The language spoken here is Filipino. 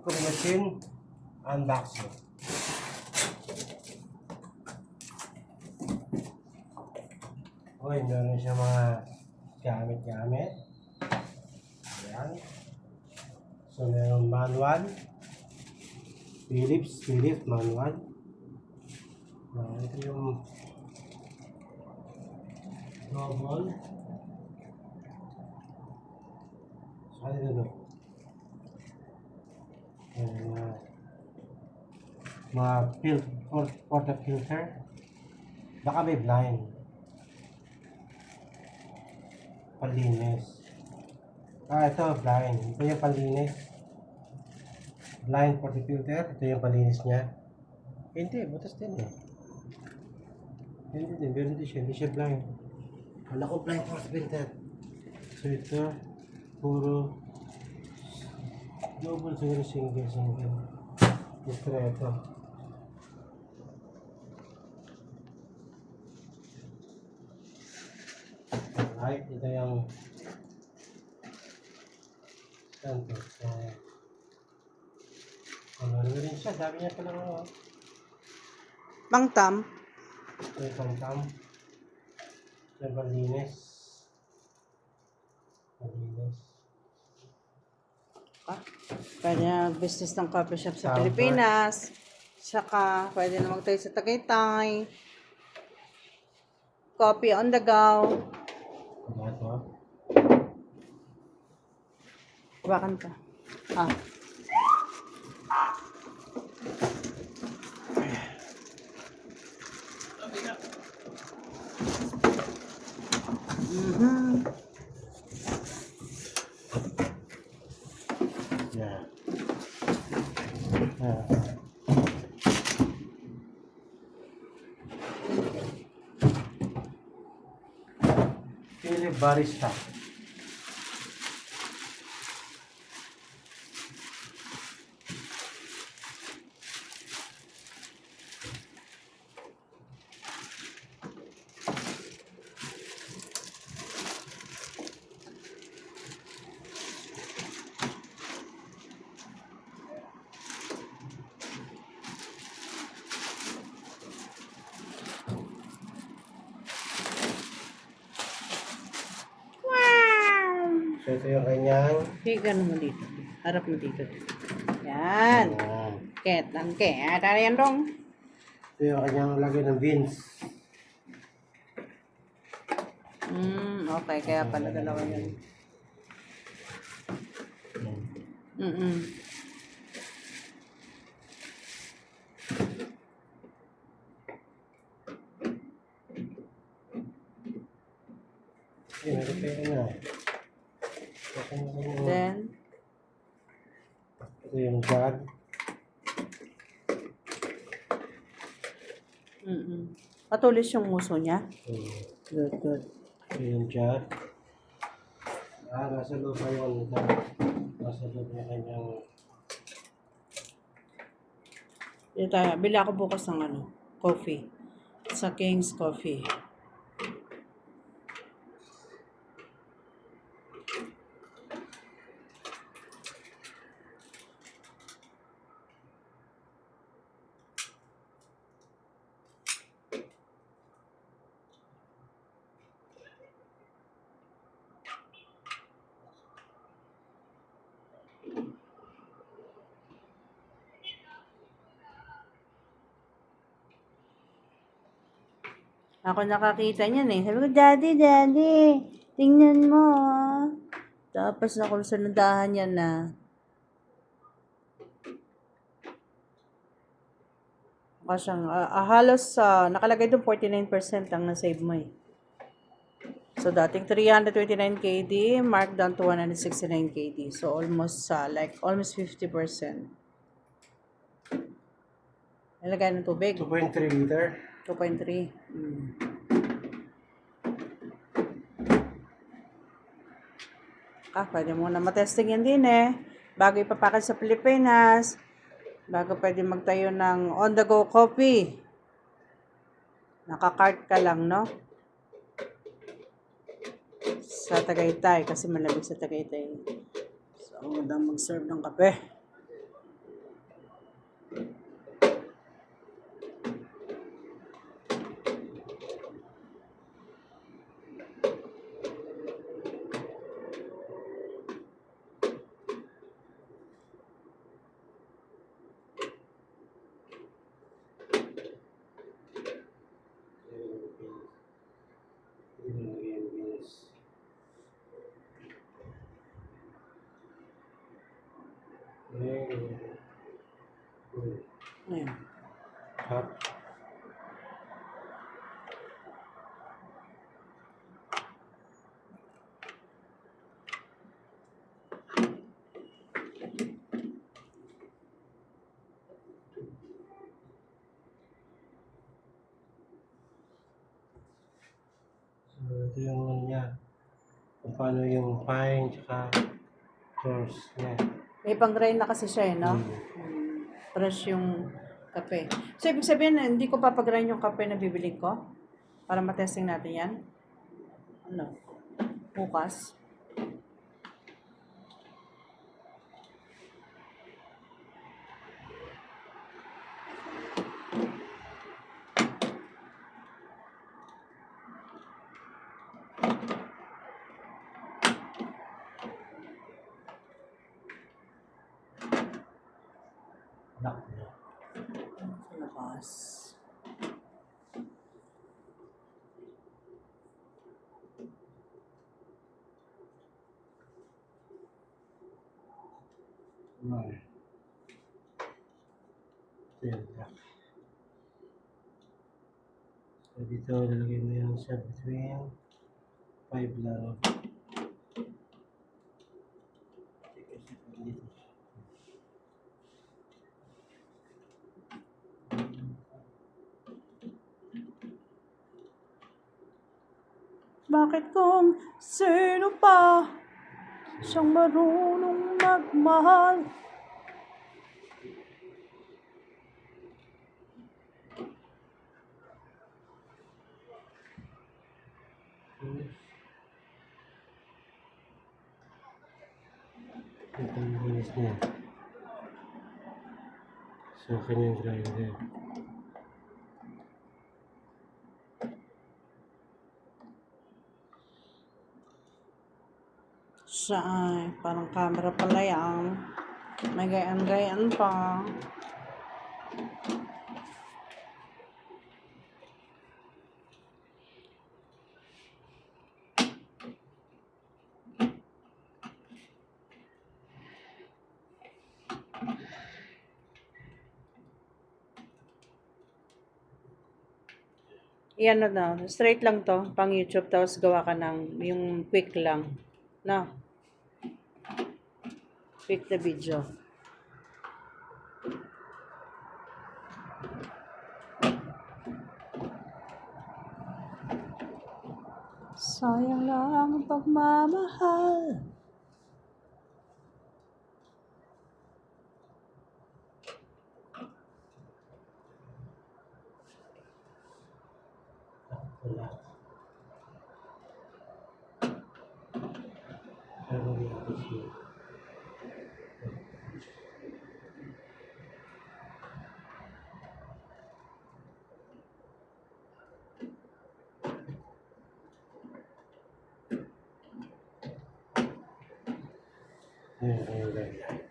coffee machine unboxing. Uy, meron siya mga gamit-gamit. Ayan. So, meron manual. Philips manual. Ito yung novel. So, ano ito? Mga water filter. Baka may blind. Panlinis. Ito blind. Ito yung panlinis. Blind water filter. Ito yung panlinis niya. Hindi, butas din eh. Hindi din siya blind. Wala ko blind water filter. So ito, puro double siguro single. Ito. Alright, ito yung santo. Ano rin siya, dami niya pala nga. Pangtam. Ito yung pangkam. Yung malinis. Pwede na business ng coffee shop sa Sample. Pilipinas. Saka, pwede na magtayo sa Tagaytay. Coffee on the go. Ito. Bakan ka. Yeah. Philip Barista. So ito yung kanyang Higan mo dito. Harap mo dito. Yan. Ket lang ket. Ano yan dong? ito yung kanyang lagay ng beans. Okay. Kaya pala dalawa yan. Then, ito yung jug. Patulis yung muso niya. Good. Ito yung jug. Nasa loob pa yun. Nasa loob niya kanyang Dito tayo. Bili ako bukas ng coffee. Sa King's Coffee. Ako nakakita niyan eh. Sabi ko, Daddy, tingnan mo ah. Tapos nakusunadahan niya na. Kasyang, halos nakalagay doon 49% ang nasave mo eh. So, dating 329 KD, mark down to 169 KD. So, almost 50%. Nilagay ng tubig. 2.3 liter. 2.3. Pwede mo na matesting yan din eh. Bago ipapakan sa Pilipinas. Bago pwede magtayo ng on-the-go coffee. Naka-cart ka lang, no? Sa Tagaytay, kasi malamig sa Tagaytay. So, magandang mag-serve ng kape. Ayan. Hot. So, ito yung ano niya. Kung paano yung fine tsaka coarse niya. May pang-grind na kasi siya, no? Fresh yung kape. So, ibig sabihin, hindi ko papag-grind yung kape na bibili ko? Para matesting natin yan? Ano? Bukas? Black niya. Sa labas. Right. Ito yung black. So, dito, lalagay mo yan siya between 5 lang. Dito. Bakit kung sino pa siyang marunong magmahal? Ito yung linis niya. So, kanyang grinder. Siya ay parang camera pala yan. May gayaan-gayaan pa. Yan na, straight lang to, pang YouTube, tapos gawa ka ng yung quick lang. Na, quick the video. Sayang lang ang pagmamahal. Wala. Pero dito siya. Ayan, ayan, ayan.